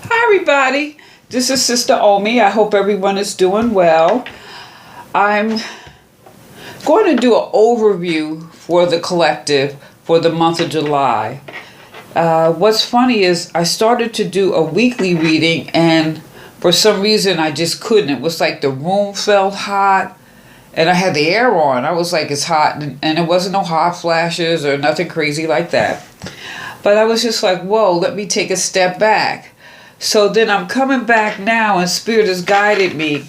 Hi, everybody. This is Sister Omi. I hope everyone is doing well. I'm going to do an overview for the collective for the month of July. What's funny is I started to do a weekly reading, and for some reason I just couldn't. It was like the room felt hot, and I had the air on. I was like, it's hot, and it wasn't no hot flashes or nothing crazy like that. But I was just like, whoa, let me take a step back. So then I'm coming back now, and Spirit has guided me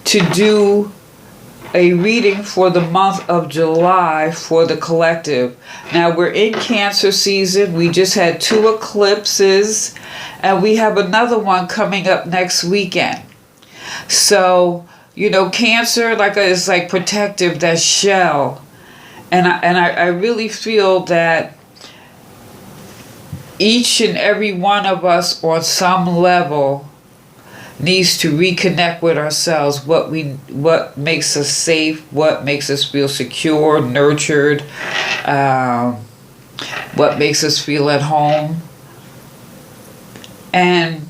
to do a reading for the month of July for the collective. Now we're in Cancer season. We just had 2 eclipses, and we have another one coming up next weekend. So, Cancer is like protective, that shell. And I really feel that each and every one of us on some level needs to reconnect with ourselves, what makes us safe, what makes us feel secure, nurtured, what makes us feel at home. And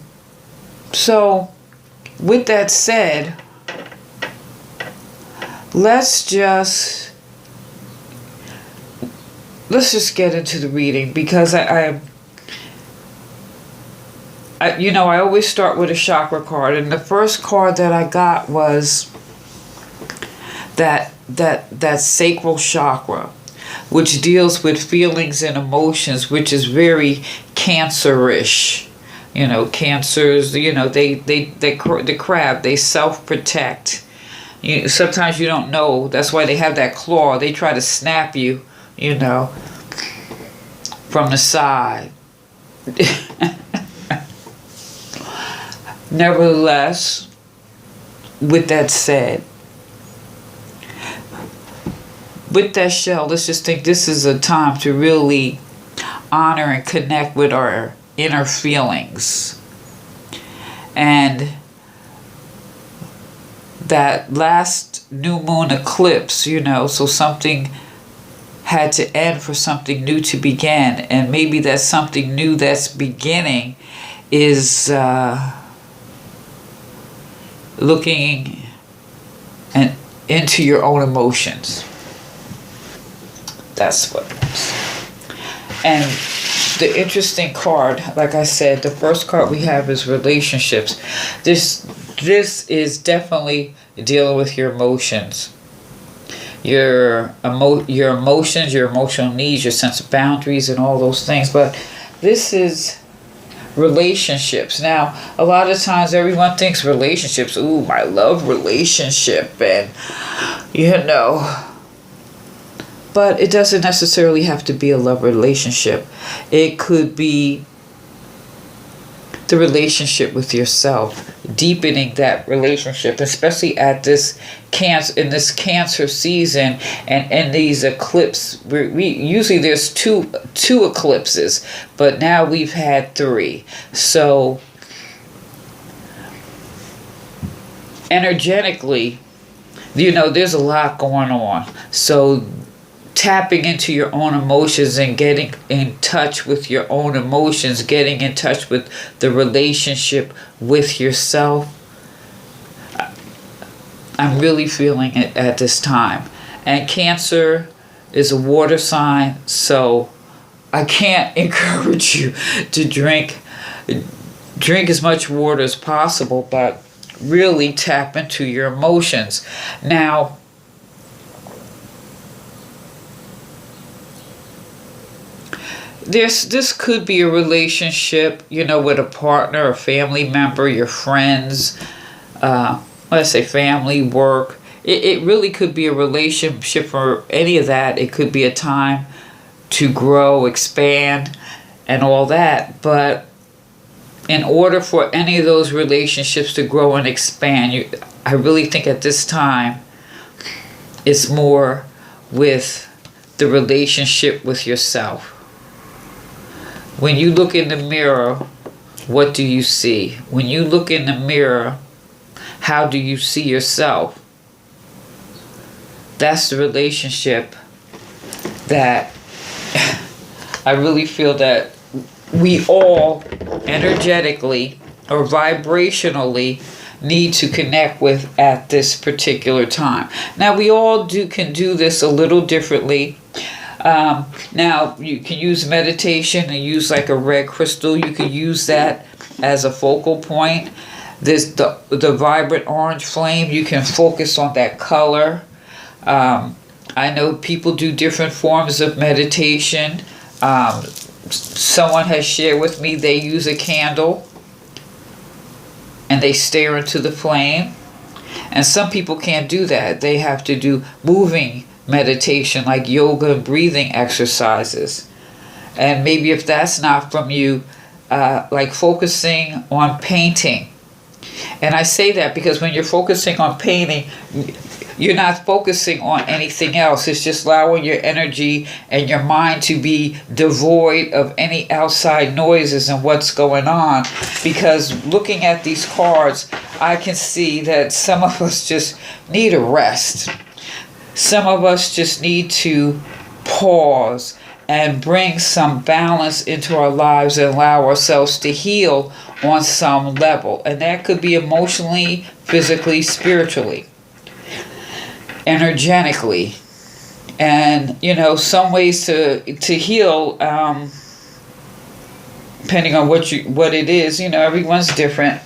so with that said, let's just get into the reading, because I always start with a chakra card, and the first card that I got was that sacral chakra, which deals with feelings and emotions, which is very cancerish. Cancers, the crab, they self-protect. Sometimes you don't know. That's why they have that claw. They try to snap you, from the side. Nevertheless, with that said, with that shell, let's just think this is a time to really honor and connect with our inner feelings. And that last new moon eclipse, so something had to end for something new to begin. And maybe that something new that's beginning is looking into your own emotions. That's what it is. And the interesting card, like I said, the first card we have is relationships. This is definitely dealing with your emotions. Your emotions, your emotional needs, your sense of boundaries, and all those things. But this is relationships. Now, a lot of times everyone thinks relationships, ooh, my love relationship, and but it doesn't necessarily have to be a love relationship. It could be the relationship with yourself, deepening that relationship, especially at this cancer season, and these eclipses. We usually there's two eclipses, but now we've had 3. So energetically, there's a lot going on. So tapping into your own emotions and getting in touch with your own emotions, getting in touch with the relationship with yourself, I'm really feeling it at this time. And Cancer is a water sign, so I can't encourage you to drink as much water as possible, but really tap into your emotions. Now, this could be a relationship, with a partner, a family member, your friends, let's say family, work. It really could be a relationship for any of that. It could be a time to grow, expand, and all that. But in order for any of those relationships to grow and expand, I really think at this time it's more with the relationship with yourself. When you look in the mirror, what do you see? When you look in the mirror, how do you see yourself? That's the relationship that I really feel that we all energetically or vibrationally need to connect with at this particular time. Now we all can do this a little differently. Now you can use meditation and use like a red crystal. You can use that as a focal point. The vibrant orange flame, you can focus on that color. I know people do different forms of meditation. Someone has shared with me they use a candle and they stare into the flame. And some people can't do that. They have to do moving meditation like yoga and breathing exercises. And maybe if that's not from you, like focusing on painting. And I say that because when you're focusing on painting, you're not focusing on anything else. It's just allowing your energy and your mind to be devoid of any outside noises and what's going on. Because looking at these cards, I can see that some of us just need a rest. Some of us just need to pause and bring some balance into our lives and allow ourselves to heal on some level. And that could be emotionally, physically, spiritually, energetically. And some ways to heal, depending on what it is, everyone's different.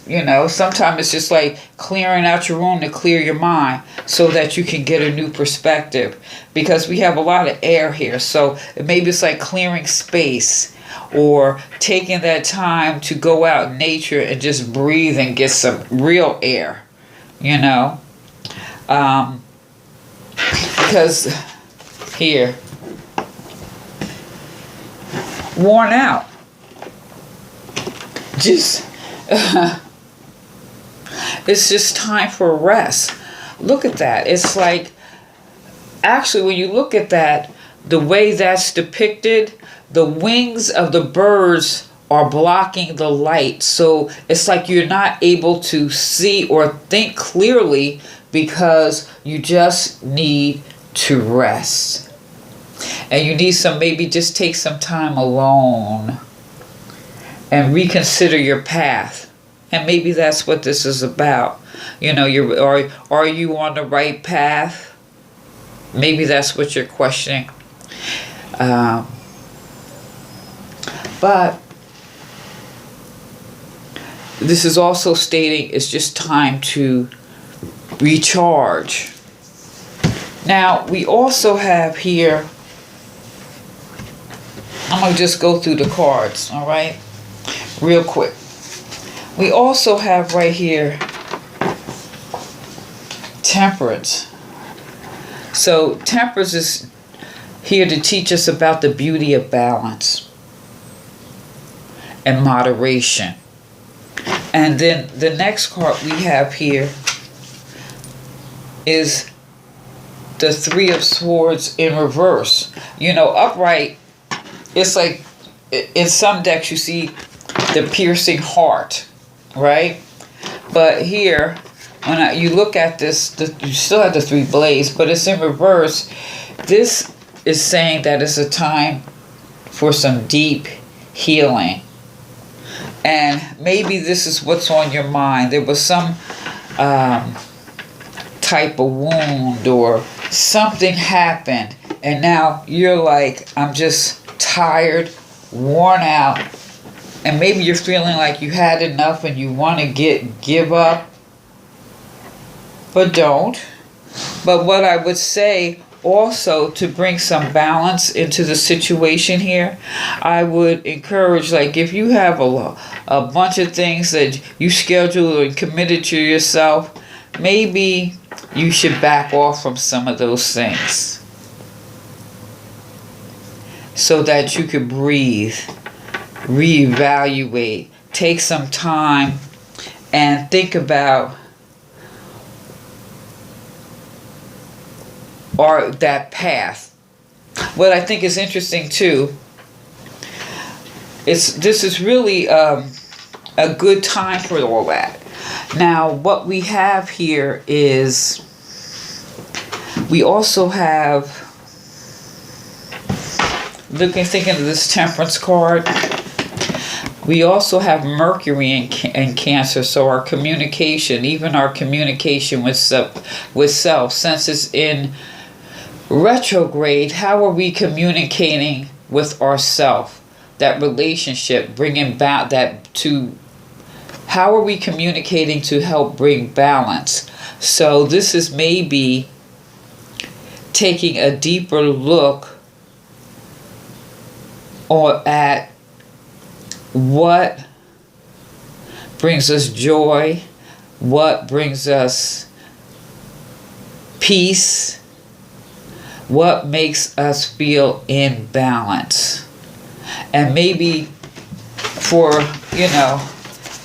Sometimes it's just like clearing out your room to clear your mind so that you can get a new perspective, because we have a lot of air here. So maybe it's like clearing space, or taking that time to go out in nature and just breathe and get some real air, because here, worn out, just it's just time for a rest. Look at that. It's like, actually, when you look at that, the way that's depicted, the wings of the birds are blocking the light. So it's like you're not able to see or think clearly because you just need to rest. And you need maybe just take some time alone and reconsider your path. And maybe that's what this is about. Are you on the right path? Maybe that's what you're questioning. But this is also stating it's just time to recharge. Now, we also have here, I'm going to just go through the cards, all right, real quick. We also have right here Temperance. So Temperance is here to teach us about the beauty of balance and moderation. And then the next card we have here is the Three of Swords in reverse. Upright, it's like in some decks you see the piercing heart, right? But here, when you look at this, you still have the three blades, but it's in reverse. This is saying that it's a time for some deep healing. And maybe this is what's on your mind. There was some type of wound or something happened, and now you're like, I'm just tired, worn out, and maybe you're feeling like you had enough and you want to give up, but don't. But what I would say also, to bring some balance into the situation here, I would encourage, like, if you have a bunch of things that you scheduled and committed to yourself, maybe you should back off from some of those things so that you could breathe, reevaluate, take some time and think about that path. What I think is interesting too, this is really a good time for all that. Now, what we have here is, we also have, thinking of this Temperance card, We also have Mercury in Cancer, so our communication, even our communication with self, since it's in retrograde, how are we communicating with ourself? That relationship, bringing back that to, how are we communicating to help bring balance? So this is maybe taking a deeper look or at what brings us joy, what brings us peace, what makes us feel in balance. And maybe for,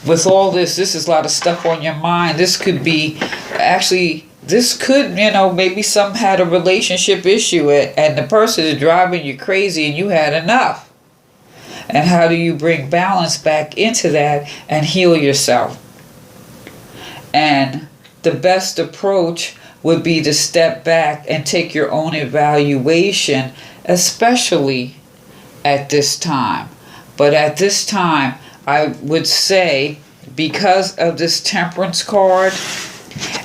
with all this is a lot of stuff on your mind. This could be, actually, this could, maybe some had a relationship issue and the person is driving you crazy and you had enough. And how do you bring balance back into that and heal yourself? And the best approach would be to step back and take your own evaluation, especially at this time. But at this time, I would say, because of this Temperance card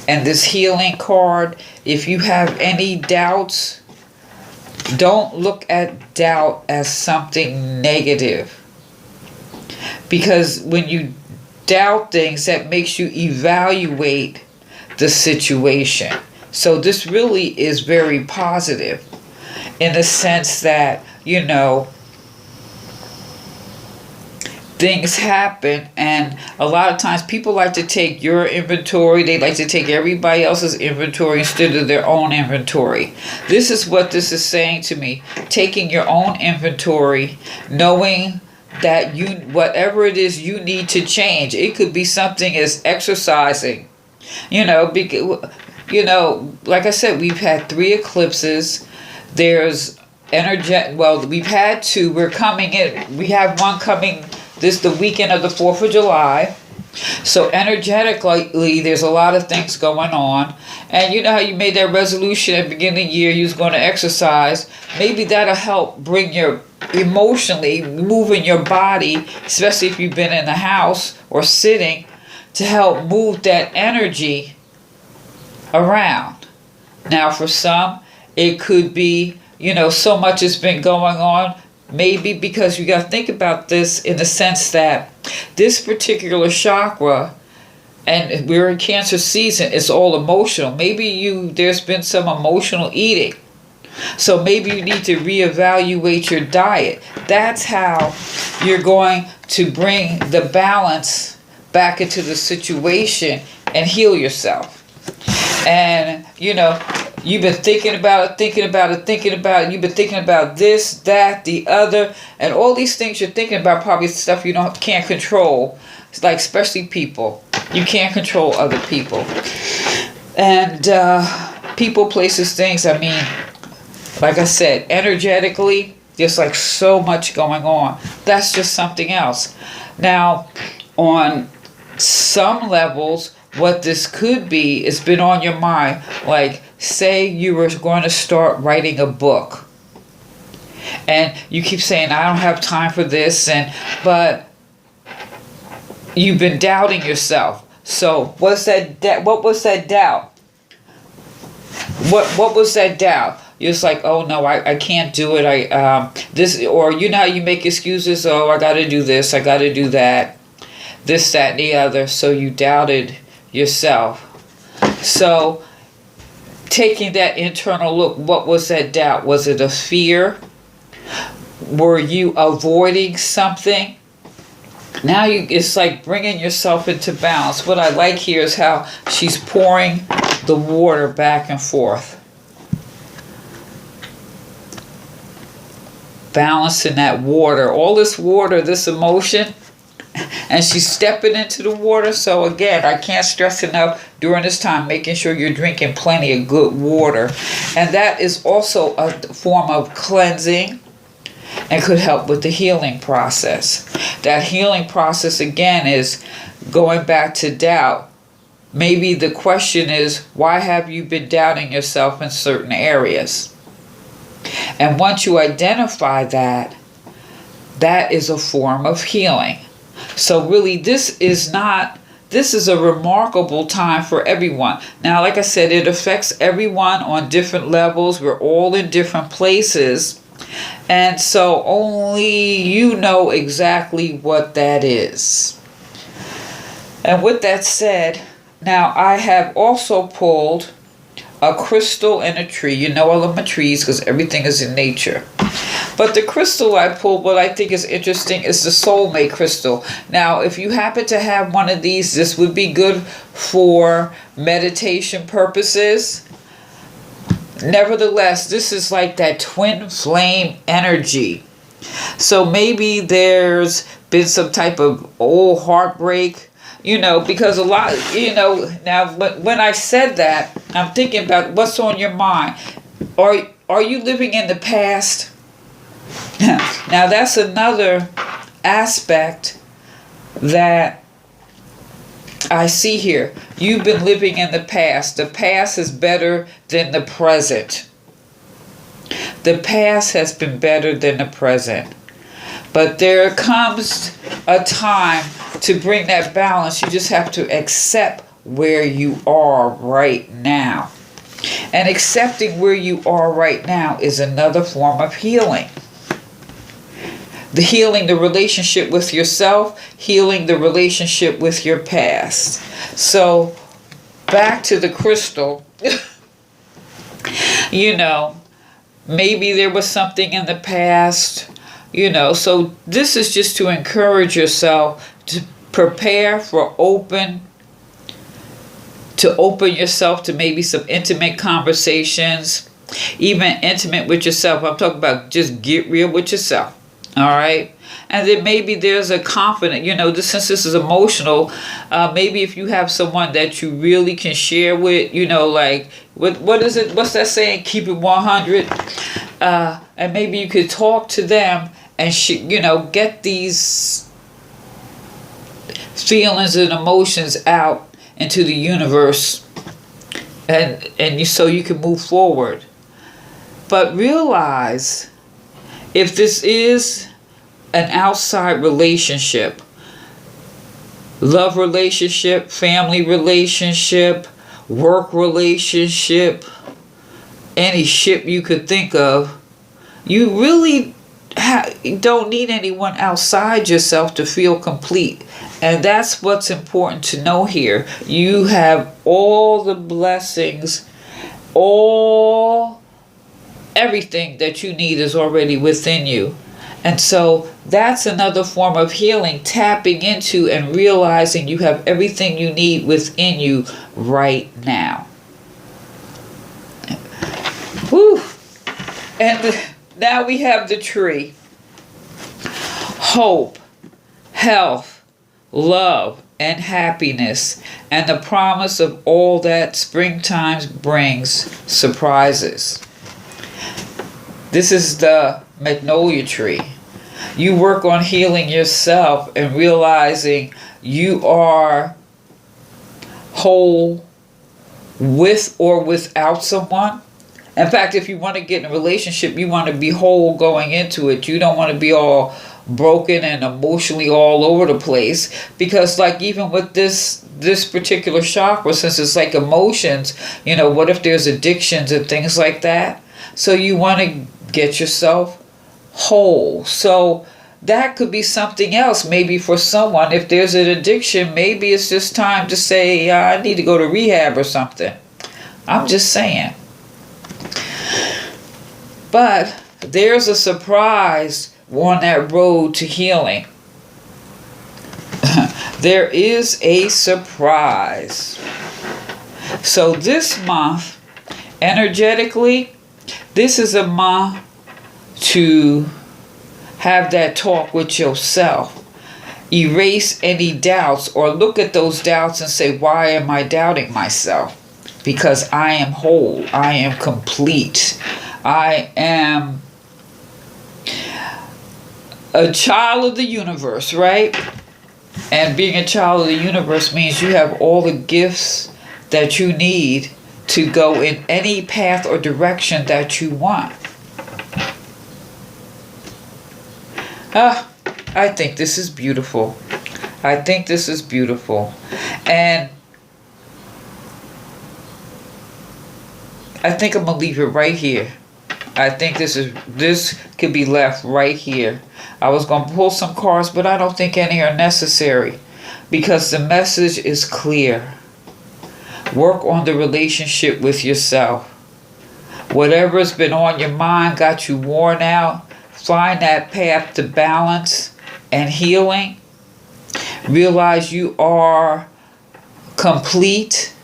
and this Healing card, if you have any doubts, don't look at doubt as something negative. Because when you doubt things, that makes you evaluate the situation. So this really is very positive in the sense that, things happen, and a lot of times people like to take your inventory, they like to take everybody else's inventory instead of their own inventory. This is what this is saying to me. Taking your own inventory, knowing that whatever it is you need to change. It could be something as exercising. Because, like I said, we've had 3 eclipses. There's we've had 2. We're coming in. We have one coming the weekend of the 4th of July. So energetically, there's a lot of things going on. And you know how you made that resolution at the beginning of the year you was going to exercise? Maybe that'll help bring your emotionally, moving your body, especially if you've been in the house or sitting, to help move that energy around. Now for some, it could be, so much has been going on. Maybe because you got to think about this in the sense that this particular chakra, and we're in Cancer season, it's all emotional. Maybe there's been some emotional eating. So maybe you need to reevaluate your diet. That's how you're going to bring the balance back into the situation and heal yourself. And, you've been thinking about it. You've been thinking about this, that, the other, and all these things you're thinking about, probably stuff you can't control. It's like, especially people. You can't control other people. And people, places, things, like I said, energetically, there's like so much going on. That's just something else. Now, on some levels, what this could be, it's been on your mind. Like, say you were going to start writing a book. And you keep saying, I don't have time for this, but you've been doubting yourself. So what was that doubt? What was that doubt? You're just like, oh no, I can't do it. Or how you make excuses. Oh, I got to do this. I got to do that. This, that, and the other. So you doubted yourself. So taking that internal look, what was that doubt? Was it a fear? Were you avoiding something? Now it's like bringing yourself into balance. What I like here is how she's pouring the water back and forth. Balancing that water. All this water, this emotion, and she's stepping into the water. So again, I can't stress enough during this time, making sure you're drinking plenty of good water. And that is also a form of cleansing and could help with the healing process. That healing process, again, is going back to doubt. Maybe the question is, why have you been doubting yourself in certain areas? And once you identify that, that is a form of healing. So really, this is a remarkable time for everyone. Now, like I said, it affects everyone on different levels. We're all in different places. And so only you know exactly what that is. And with that said, now I have also pulled a crystal and a tree. You know I love my trees because everything is in nature. But the crystal I pulled, what I think is interesting, is the soulmate crystal. Now, if you happen to have one of these, this would be good for meditation purposes. Nevertheless, this is like that twin flame energy. So maybe there's been some type of old heartbreak, because a lot, now when I said that, I'm thinking about what's on your mind. Are you living in the past? Now that's another aspect that I see here. You've been living in the past. The past is better than the present. The past has been better than the present. But there comes a time to bring that balance. You just have to accept where you are right now. And accepting where you are right now is another form of healing. Healing the relationship with yourself, healing the relationship with your past. So, back to the crystal. Maybe there was something in the past, So, this is just to encourage yourself to prepare for open yourself to maybe some intimate conversations, even intimate with yourself. I'm talking about just get real with yourself. All right. And then maybe there's a confident, since this is emotional, maybe if you have someone that you really can share with, like, what is it? What's that saying? Keep it 100. And maybe you could talk to them and, get these feelings and emotions out into the universe so you can move forward. But realize, if this is an outside relationship, love relationship, family relationship, work relationship, any ship you could think of, you really don't need anyone outside yourself to feel complete. And that's what's important to know here. You have all the blessings, everything that you need is already within you. And so that's another form of healing, tapping into and realizing you have everything you need within you right now. Whew. And now we have the tree. Hope, health, love, and happiness, and the promise of all that springtime brings, surprises. This is the magnolia tree. You work on healing yourself and realizing you are whole with or without someone. In fact, if you want to get in a relationship, you want to be whole going into it. You don't want to be all broken and emotionally all over the place, because like even with this particular chakra, since it's like emotions, what if there's addictions and things like that? So you want to get yourself whole. So that could be something else. Maybe for someone, if there's an addiction, maybe it's just time to say, I need to go to rehab or something. I'm just saying. But there's a surprise on that road to healing. There is a surprise. So this month, energetically, this is a month to have that talk with yourself. Erase any doubts, or look at those doubts and say, why am I doubting myself? Because I am whole. I am complete. I am a child of the universe, right? And being a child of the universe means you have all the gifts that you need to go in any path or direction that you want. I think this is beautiful. I think this is beautiful. And I think I'm going to leave it right here. I think this could be left right here. I was going to pull some cards, but I don't think any are necessary because the message is clear. Work on the relationship with yourself. Whatever's been on your mind, got you worn out, find that path to balance and healing. Realize you are complete.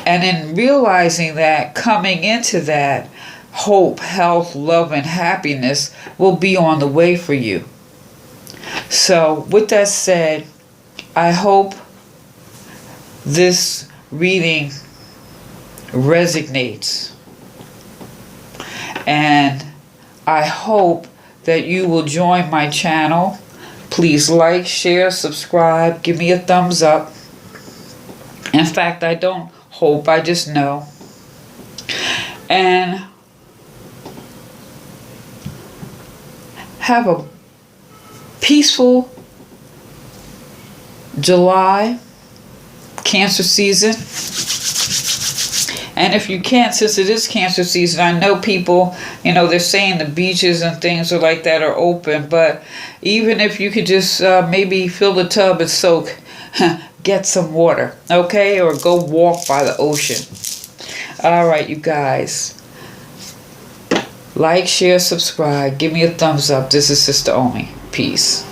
And in realizing that, coming into that, hope, health, love, and happiness will be on the way for you. So, with that said, I hope this reading resonates. And I hope that you will join my channel. Please like, share, subscribe, give me a thumbs up. In fact, I don't hope, I just know. And have a peaceful July, Cancer season. And if you can't, since it is Cancer season, I know people, they're saying the beaches and things are like that are open, but even if you could just maybe fill the tub and soak, get some water, okay? Or go walk by the ocean. All right, you guys. Like, share, subscribe. Give me a thumbs up. This is Sister Omi. Peace.